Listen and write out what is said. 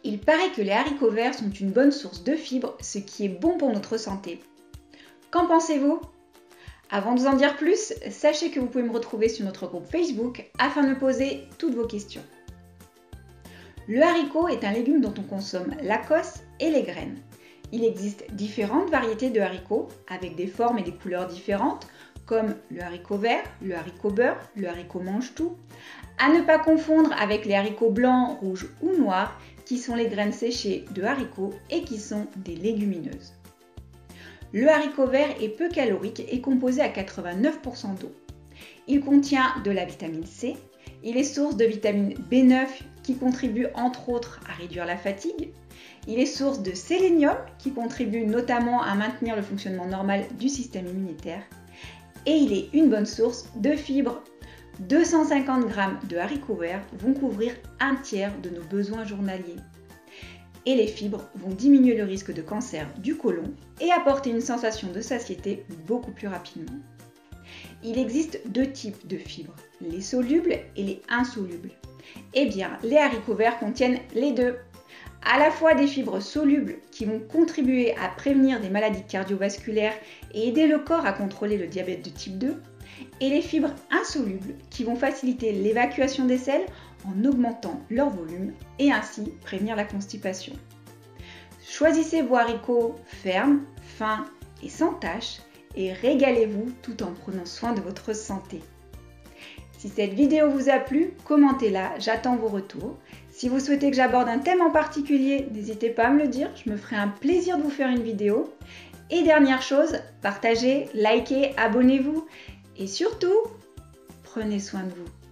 Il paraît que les haricots verts sont une bonne source de fibres, ce qui est bon pour notre santé. Qu'en pensez-vous? Avant de vous en dire plus, sachez que vous pouvez me retrouver sur notre groupe Facebook afin de me poser toutes vos questions. Le haricot est un légume dont on consomme la cosse et les graines. Il existe différentes variétés de haricots avec des formes et des couleurs différentes comme le haricot vert, le haricot beurre, le haricot mange-tout. À ne pas confondre avec les haricots blancs, rouges ou noirs qui sont les graines séchées de haricots et qui sont des légumineuses. Le haricot vert est peu calorique et composé à 89% d'eau. Il contient de la vitamine C, il est source de vitamine B9 qui contribue entre autres à réduire la fatigue. Il est source de sélénium qui contribue notamment à maintenir le fonctionnement normal du système immunitaire. Et il est une bonne source de fibres. 250 g de haricots verts vont couvrir un tiers de nos besoins journaliers. Et les fibres vont diminuer le risque de cancer du côlon et apporter une sensation de satiété beaucoup plus rapidement. Il existe deux types de fibres, les solubles et les insolubles. Eh bien, les haricots verts contiennent les deux. À la fois des fibres solubles qui vont contribuer à prévenir des maladies cardiovasculaires et aider le corps à contrôler le diabète de type 2, et les fibres insolubles qui vont faciliter l'évacuation des selles en augmentant leur volume et ainsi prévenir la constipation. Choisissez vos haricots fermes, fins et sans taches et régalez-vous tout en prenant soin de votre santé. Si cette vidéo vous a plu, commentez-la, j'attends vos retours. Si vous souhaitez que j'aborde un thème en particulier, n'hésitez pas à me le dire, je me ferai un plaisir de vous faire une vidéo. Et dernière chose, partagez, likez, abonnez-vous et surtout, prenez soin de vous.